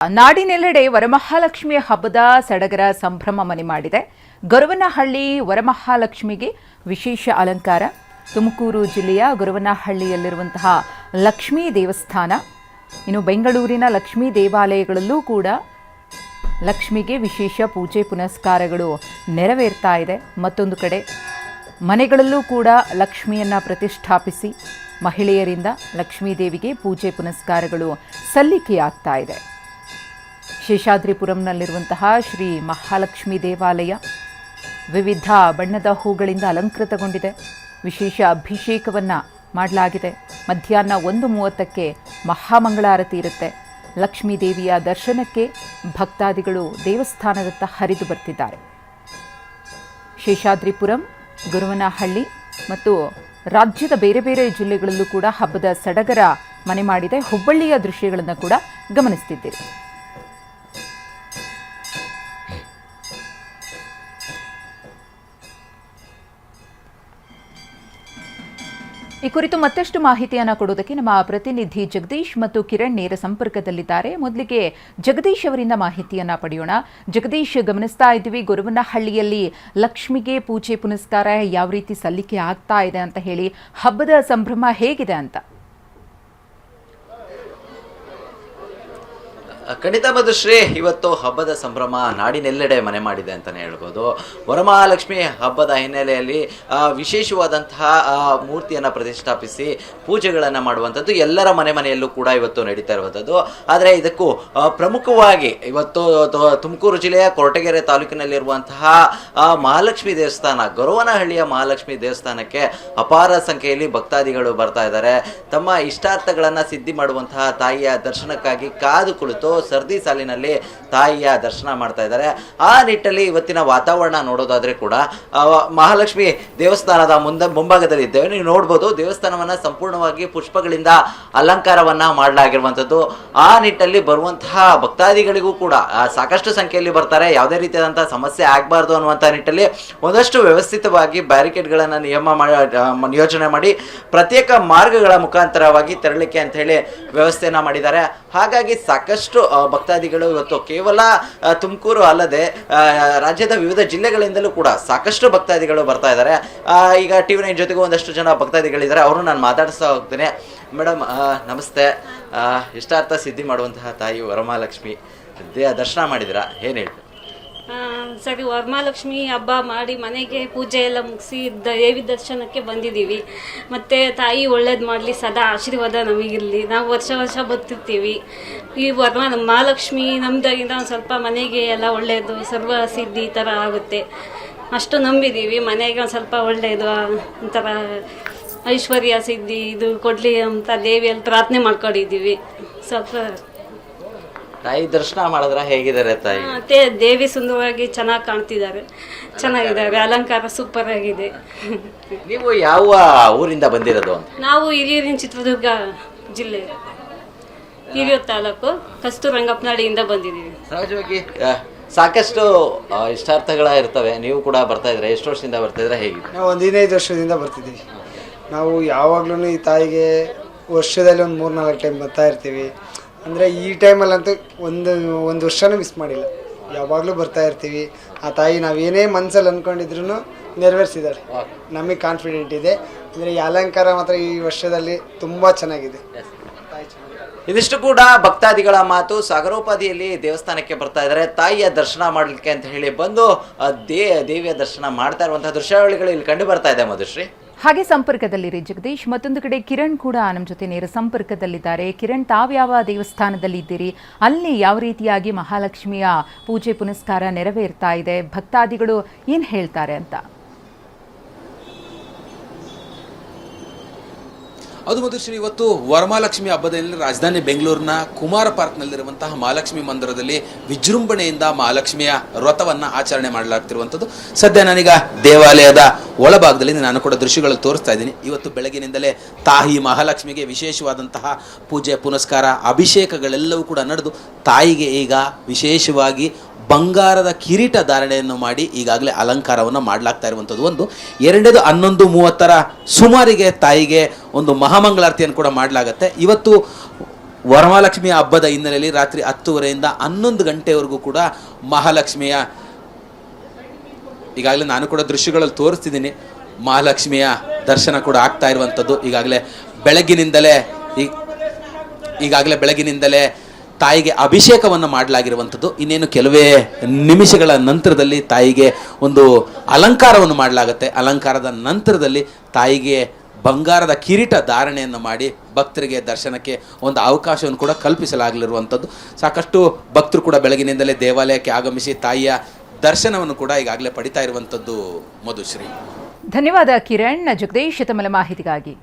ನಾಡಿನೆಲ್ಲೆಡೆ ವರಮಹಾಲಕ್ಷ್ಮಿಯ ಹಬ್ಬದ ಸಡಗರ ಸಂಭ್ರಮ ಮನೆ ಮಾಡಿದೆ. ಗೊರವನಹಳ್ಳಿ ವರಮಹಾಲಕ್ಷ್ಮಿಗೆ ವಿಶೇಷ ಅಲಂಕಾರ. ತುಮಕೂರು ಜಿಲ್ಲೆಯ ಗೊರವನಹಳ್ಳಿಯಲ್ಲಿರುವಂತಹ ಲಕ್ಷ್ಮೀ ದೇವಸ್ಥಾನ, ಇನ್ನು ಬೆಂಗಳೂರಿನ ಲಕ್ಷ್ಮೀ ದೇವಾಲಯಗಳಲ್ಲೂ ಕೂಡ ಲಕ್ಷ್ಮಿಗೆ ವಿಶೇಷ ಪೂಜೆ ಪುನಸ್ಕಾರಗಳು ನೆರವೇರ್ತಾ ಇದೆ. ಮತ್ತೊಂದು ಕಡೆ ಮನೆಗಳಲ್ಲೂ ಕೂಡ ಲಕ್ಷ್ಮಿಯನ್ನು ಪ್ರತಿಷ್ಠಾಪಿಸಿ ಮಹಿಳೆಯರಿಂದ ಲಕ್ಷ್ಮೀ ದೇವಿಗೆ ಪೂಜೆ ಪುನಸ್ಕಾರಗಳು ಸಲ್ಲಿಕೆಯಾಗ್ತಾ ಇದೆ. ಶೇಷಾದ್ರಿಪುರಂನಲ್ಲಿರುವಂತಹ ಶ್ರೀ ಮಹಾಲಕ್ಷ್ಮಿ ದೇವಾಲಯ ವಿವಿಧ ಬಣ್ಣದ ಹೂಗಳಿಂದ ಅಲಂಕೃತಗೊಂಡಿದೆ. ವಿಶೇಷ ಅಭಿಷೇಕವನ್ನು ಮಾಡಲಾಗಿದೆ. ಮಧ್ಯಾಹ್ನ 1:30ಕ್ಕೆ ಮಹಾಮಂಗಳಾರತಿ ಇರುತ್ತೆ. ಲಕ್ಷ್ಮೀ ದೇವಿಯ ದರ್ಶನಕ್ಕೆ ಭಕ್ತಾದಿಗಳು ದೇವಸ್ಥಾನದತ್ತ ಹರಿದು ಬರ್ತಿದ್ದಾರೆ. ಶೇಷಾದ್ರಿಪುರಂ, ಗೊರವನಹಳ್ಳಿ ಮತ್ತು ರಾಜ್ಯದ ಬೇರೆ ಬೇರೆ ಜಿಲ್ಲೆಗಳಲ್ಲೂ ಕೂಡ ಹಬ್ಬದ ಸಡಗರ ಮನೆ ಮಾಡಿದೆ. ಹುಬ್ಬಳ್ಳಿಯ ದೃಶ್ಯಗಳನ್ನು ಕೂಡ ಗಮನಿಸುತ್ತಿದ್ದೀರಿ. ಈ ಕುರಿತು ಮತ್ತಷ್ಟು ಮಾಹಿತಿಯನ್ನು ಕೊಡೋದಕ್ಕೆ ನಮ್ಮ ಪ್ರತಿನಿಧಿ ಜಗದೀಶ್ ಮತ್ತು ಕಿರಣ್ ನೇರ ಸಂಪರ್ಕದಲ್ಲಿದ್ದಾರೆ. ಮೊದಲಿಗೆ ಜಗದೀಶ್ ಅವರಿಂದ ಮಾಹಿತಿಯನ್ನ ಪಡೆಯೋಣ. ಜಗದೀಶ್, ಗಮನಿಸ್ತಾ ಇದ್ದೀವಿ ಗೊರವನಹಳ್ಳಿಯಲ್ಲಿ ಲಕ್ಷ್ಮಿಗೆ ಪೂಜೆ ಪುನಸ್ಕಾರ ಯಾವ ರೀತಿ ಸಲ್ಲಿಕೆ ಆಗ್ತಾ ಇದೆ ಅಂತ ಹೇಳಿ, ಹಬ್ಬದ ಸಂಭ್ರಮ ಹೇಗಿದೆ ಅಂತ? ಖಂಡಿತ ಮಧುಶ್ರೀ, ಇವತ್ತು ಹಬ್ಬದ ಸಂಭ್ರಮ ನಾಡಿನೆಲ್ಲೆಡೆ ಮನೆ ಮಾಡಿದೆ ಅಂತಲೇ ಹೇಳ್ಬೋದು. ವರಮಹಾಲಕ್ಷ್ಮಿ ಹಬ್ಬದ ಹಿನ್ನೆಲೆಯಲ್ಲಿ ವಿಶೇಷವಾದಂತಹ ಮೂರ್ತಿಯನ್ನು ಪ್ರತಿಷ್ಠಾಪಿಸಿ ಪೂಜೆಗಳನ್ನು ಮಾಡುವಂಥದ್ದು ಎಲ್ಲರ ಮನೆಯಲ್ಲೂ ಕೂಡ ಇವತ್ತು ನಡೀತಾ ಇರುವಂಥದ್ದು. ಆದರೆ ಇದಕ್ಕೂ ಪ್ರಮುಖವಾಗಿ ಇವತ್ತು ತುಮಕೂರು ಜಿಲ್ಲೆಯ ಕೊರಟಗೆರೆ ತಾಲೂಕಿನಲ್ಲಿರುವಂತಹ ಮಹಾಲಕ್ಷ್ಮಿ ದೇವಸ್ಥಾನ, ಗೊರವನಹಳ್ಳಿಯ ಮಹಾಲಕ್ಷ್ಮಿ ದೇವಸ್ಥಾನಕ್ಕೆ ಅಪಾರ ಸಂಖ್ಯೆಯಲ್ಲಿ ಭಕ್ತಾದಿಗಳು ಬರ್ತಾ ಇದ್ದಾರೆ. ತಮ್ಮ ಇಷ್ಟಾರ್ಥಗಳನ್ನು ಸಿದ್ಧಿ ಮಾಡುವಂತಹ ತಾಯಿಯ ದರ್ಶನಕ್ಕಾಗಿ ಕಾದು ಕುಳಿತು ಸರ್ದಿ ಸಾಲಿನಲ್ಲಿ ತಾಯಿಯ ದರ್ಶನ ಮಾಡ್ತಾ ಇದ್ದಾರೆ. ಆ ನಿಟ್ಟಲ್ಲಿ ಇವತ್ತಿನ ವಾತಾವರಣ ನೋಡೋದಾದ್ರೆ ಕೂಡ ಮಹಾಲಕ್ಷ್ಮಿ ದೇವಸ್ಥಾನದ ಮುಂಭಾಗದಲ್ಲಿ ಇದ್ದೇವೆ. ನೀವು ನೋಡ್ಬೋದು, ದೇವಸ್ಥಾನವನ್ನ ಸಂಪೂರ್ಣವಾಗಿ ಪುಷ್ಪಗಳಿಂದ ಅಲಂಕಾರವನ್ನ ಮಾಡಲಾಗಿರುವಂಥದ್ದು. ಆ ನಿಟ್ಟಲ್ಲಿ ಬರುವಂತಹ ಭಕ್ತಾದಿಗಳಿಗೂ ಕೂಡ ಸಾಕಷ್ಟು ಸಂಖ್ಯೆಯಲ್ಲಿ ಬರ್ತಾರೆ. ಯಾವುದೇ ರೀತಿಯಾದಂತಹ ಸಮಸ್ಯೆ ಆಗಬಾರ್ದು ಅನ್ನುವಂಥ ನಿಟ್ಟಲ್ಲಿ ಒಂದಷ್ಟು ವ್ಯವಸ್ಥಿತವಾಗಿ ಬ್ಯಾರಿಕೇಡ್ಗಳನ್ನು ನಿಯೋಜನೆ ಮಾಡಿ ಪ್ರತ್ಯೇಕ ಮಾರ್ಗಗಳ ಮುಖಾಂತರವಾಗಿ ತೆರಳಿಕೆ ಅಂತ ಹೇಳಿ ವ್ಯವಸ್ಥೆಯನ್ನ ಮಾಡಿದ್ದಾರೆ. ಹಾಗಾಗಿ ಸಾಕಷ್ಟು ಭಕ್ತಾದಿಗಳು ಇವತ್ತು ಕೇವಲ ತುಮಕೂರು ಅಲ್ಲದೆ ರಾಜ್ಯದ ವಿವಿಧ ಜಿಲ್ಲೆಗಳಿಂದಲೂ ಕೂಡ ಸಾಕಷ್ಟು ಭಕ್ತಾದಿಗಳು ಬರ್ತಾ ಇದ್ದಾರೆ. ಈಗ TV9 ಜೊತೆಗೂ ಒಂದಷ್ಟು ಜನ ಭಕ್ತಾದಿಗಳಿದ್ದಾರೆ, ಅವರು ನಾನು ಮಾತಾಡಿಸ್ತಾ ಹೋಗ್ತೇನೆ. ಮೇಡಮ್ ನಮಸ್ತೆ. ಇಷ್ಟಾರ್ಥ ಸಿದ್ಧಿ ಮಾಡುವಂತಹ ತಾಯಿ ವರಮಹಾಲಕ್ಷ್ಮಿ ದರ್ಶನ ಮಾಡಿದಿರಾ, ಏನು ಹೇಳ್ತೀರಾ? ಸರಿ, ವರಮಹಾಲಕ್ಷ್ಮಿ ಹಬ್ಬ ಮಾಡಿ ಮನೆಗೆ ಪೂಜೆ ಎಲ್ಲ ಮುಗಿಸಿ ದೇವಿ ದರ್ಶನಕ್ಕೆ ಬಂದಿದ್ದೀವಿ. ಮತ್ತು ತಾಯಿ ಒಳ್ಳೇದು ಮಾಡಲಿ, ಸದಾ ಆಶೀರ್ವಾದ ನಮಗಿರಲಿ. ನಾವು ವರ್ಷ ಬರ್ತಿರ್ತೀವಿ. ಈ ಮಹಾಲಕ್ಷ್ಮಿ ನಮ್ದಾಗಿಂದ ಒಂದು ಸ್ವಲ್ಪ ಮನೆಗೆ ಎಲ್ಲ ಒಳ್ಳೆಯದು, ಸರ್ವ ಸಿದ್ಧಿ ಈ ಥರ ಆಗುತ್ತೆ. ಅಷ್ಟು ನಂಬಿದ್ದೀವಿ. ಮನೆಗೆ ಒಂದು ಸ್ವಲ್ಪ ಒಳ್ಳೆಯದು, ಒಂಥರ ಐಶ್ವರ್ಯ ಸಿದ್ಧಿ ಇದು ಕೊಡಲಿ ಅಂತ ದೇವಿಯಲ್ಲಿ ಪ್ರಾರ್ಥನೆ ಮಾಡ್ಕೊಂಡಿದ್ದೀವಿ. ಸ್ವಲ್ಪ ತಾಯಿ ದರ್ಶನ ಮಾಡಿದ್ರೆ ಹೇಗಿದ್ದಾರೆ ತಾಯಿ? ಮತ್ತೆ ದೇವಿ ಸುಂದರವಾಗಿ ಚೆನ್ನಾಗಿ ಕಾಣ್ತಿದ್ದಾರೆ, ಚೆನ್ನಾಗಿದ್ದಾರೆ, ಅಲಂಕಾರ ಸೂಪರ್ ಆಗಿದೆ. ನೀವು ಯಾವ ಊರಿಂದ ಬಂದಿರೋದು? ನಾವು ಹಿರಿಯೂರಿನ ಚಿತ್ರದುರ್ಗ ಜಿಲ್ಲೆ, ಹಿರಿಯೂರು ತಾಲೂಕು ಕಸ್ತೂರಂಗಪ್ಪನಹಳ್ಳಿಯಿಂದ ಬಂದಿದ್ದೀವಿ. ಸಹಜವಾಗಿ ಸಾಕಷ್ಟು ಇಷ್ಟಾರ್ಥಗಳ ಇರ್ತವೆ. ನೀವು ಕೂಡ ಬರ್ತಾ ಇದ್ರೆ, ಎಷ್ಟು ವರ್ಷದಿಂದ ಬರ್ತಾ ಇದ್ರೆ, ಹೇಗಿದೆ? ನಾವು 15 ವರ್ಷದಿಂದ ಬರ್ತಿದ್ದೀವಿ. ನಾವು ಯಾವಾಗ್ಲೂ ಈ ತಾಯಿಗೆ ವರ್ಷದಲ್ಲಿ ಒಂದು 3-4 ಟೈಮ್ ಬರ್ತಾ ಇರ್ತೀವಿ. ಅಂದರೆ ಈ ಟೈಮಲ್ಲಂತೂ ಒಂದು ವರ್ಷನೂ ಮಿಸ್ ಮಾಡಿಲ್ಲ, ಯಾವಾಗಲೂ ಬರ್ತಾ ಇರ್ತೀವಿ. ಆ ತಾಯಿ ನಾವೇನೇ ಮನಸ್ಸಲ್ಲಿ ಅಂದ್ಕೊಂಡಿದ್ರು ನೆರವೇರಿಸಿದ್ದಾರೆ. ನಮಗೆ ಕಾನ್ಫಿಡೆಂಟ್ ಇದೆ. ಅಂದರೆ ಈ ಅಲಂಕಾರ ಮಾತ್ರ ಈ ವರ್ಷದಲ್ಲಿ ತುಂಬ ಚೆನ್ನಾಗಿದೆ. ಇದಿಷ್ಟು ಕೂಡ ಭಕ್ತಾದಿಗಳ ಮಾತು. ಸಾಗರೋಪಾದಿಯಲ್ಲಿ ದೇವಸ್ಥಾನಕ್ಕೆ ಬರ್ತಾ ಇದ್ದಾರೆ ತಾಯಿಯ ದರ್ಶನ ಮಾಡಲಿಕ್ಕೆ ಅಂತ ಹೇಳಿ ಬಂದು ದೇವಿಯ ದರ್ಶನ ಮಾಡ್ತಾ ಇರುವಂತಹ ದೃಶ್ಯಾವಳಿಗಳು ಇಲ್ಲಿ ಕಂಡು ಬರ್ತಾ ಇದೆ. ಮಧುಶ್ರೀ, ಹಾಗೆ ಸಂಪರ್ಕದಲ್ಲಿರಿ ಜಗದೀಶ್. ಮತ್ತೊಂದು ಕಡೆ ಕಿರಣ್ ಕೂಡ ನಮ್ಮ ಜೊತೆ ನೇರ ಸಂಪರ್ಕದಲ್ಲಿದ್ದಾರೆ. ಕಿರಣ್, ತಾವ್ಯಾವ ದೇವಸ್ಥಾನದಲ್ಲಿ ಇದ್ದೀರಿ? ಅಲ್ಲಿ ಯಾವ ರೀತಿಯಾಗಿ ಮಹಾಲಕ್ಷ್ಮಿಯ ಪೂಜೆ ಪುನಸ್ಕಾರ ನೆರವೇರ್ತಾ ಇದೆ? ಭಕ್ತಾದಿಗಳು ಏನು ಹೇಳ್ತಾರೆ ಅಂತ? ಅದು ಮಧುಶ್ರೀ, ಇವತ್ತು ವರಮಹಾಲಕ್ಷ್ಮಿ ಹಬ್ಬದಲ್ಲಿ ರಾಜಧಾನಿ ಬೆಂಗಳೂರಿನ ಕುಮಾರ ಪಾರ್ಕ್ನಲ್ಲಿರುವಂತಹ ಮಹಾಲಕ್ಷ್ಮಿ ಮಂದಿರದಲ್ಲಿ ವಿಜೃಂಭಣೆಯಿಂದ ಮಹಾಲಕ್ಷ್ಮಿಯ ವ್ರತವನ್ನು ಆಚರಣೆ ಮಾಡಲಾಗ್ತಿರುವಂಥದ್ದು. ಸದ್ಯ ನಾನೀಗ ದೇವಾಲಯದ ಒಳಭಾಗದಲ್ಲಿ ನಾನು ಕೂಡ ದೃಶ್ಯಗಳು ತೋರಿಸ್ತಾ ಇದ್ದೀನಿ. ಇವತ್ತು ಬೆಳಗಿನಿಂದಲೇ ತಾಯಿ ಮಹಾಲಕ್ಷ್ಮಿಗೆ ವಿಶೇಷವಾದಂತಹ ಪೂಜೆ ಪುನಸ್ಕಾರ ಅಭಿಷೇಕಗಳೆಲ್ಲವೂ ಕೂಡ ನಡೆದು ತಾಯಿಗೆ ಈಗ ವಿಶೇಷವಾಗಿ ಬಂಗಾರದ ಕಿರೀಟ ಧಾರಣೆಯನ್ನು ಮಾಡಿ ಈಗಾಗಲೇ ಅಲಂಕಾರವನ್ನು ಮಾಡಲಾಗ್ತಾ ಇರುವಂಥದ್ದು ಒಂದು. ಎರಡನೇದು 11:30 ಸುಮಾರಿಗೆ ತಾಯಿಗೆ ಒಂದು ಮಹಾಮಂಗಳಾರತಿಯನ್ನು ಕೂಡ ಮಾಡಲಾಗತ್ತೆ. ಇವತ್ತು ವರಮಹಾಲಕ್ಷ್ಮಿಯ ಹಬ್ಬದ ಹಿನ್ನೆಲೆಯಲ್ಲಿ ರಾತ್ರಿ 10:30ಯಿಂದ 11 ಗಂಟೆವರೆಗೂ ಕೂಡ ಮಹಾಲಕ್ಷ್ಮಿಯ, ಈಗಾಗಲೇ ನಾನು ಕೂಡ ದೃಶ್ಯಗಳಲ್ಲಿ ತೋರಿಸ್ತಿದ್ದೀನಿ, ಮಹಾಲಕ್ಷ್ಮಿಯ ದರ್ಶನ ಕೂಡ ಆಗ್ತಾ ಇರುವಂಥದ್ದು. ಈಗಾಗಲೇ ಬೆಳಗಿನಿಂದಲೇ ತಾಯಿಗೆ ಅಭಿಷೇಕವನ್ನು ಮಾಡಲಾಗಿರುವಂಥದ್ದು. ಇನ್ನೇನು ಕೆಲವೇ ನಿಮಿಷಗಳ ನಂತರದಲ್ಲಿ ತಾಯಿಗೆ ಒಂದು ಅಲಂಕಾರವನ್ನು ಮಾಡಲಾಗುತ್ತೆ. ಅಲಂಕಾರದ ನಂತರದಲ್ಲಿ ತಾಯಿಗೆ ಬಂಗಾರದ ಕಿರೀಟ ಧಾರಣೆಯನ್ನು ಮಾಡಿ ಭಕ್ತರಿಗೆ ದರ್ಶನಕ್ಕೆ ಒಂದು ಅವಕಾಶವನ್ನು ಕೂಡ ಕಲ್ಪಿಸಲಾಗಲಿರುವಂಥದ್ದು. ಸಾಕಷ್ಟು ಭಕ್ತರು ಕೂಡ ಬೆಳಗಿನಿಂದಲೇ ದೇವಾಲಯಕ್ಕೆ ಆಗಮಿಸಿ ತಾಯಿಯ ದರ್ಶನವನ್ನು ಕೂಡ ಈಗಾಗಲೇ ಪಡಿತಾ ಇರುವಂಥದ್ದು. ಮಧುಶ್ರೀ, ಧನ್ಯವಾದ ಕಿರಣ್. ಜಗದೀಶ್ ತಮ್ಮ ಮಾಹಿತಿಗಾಗಿ.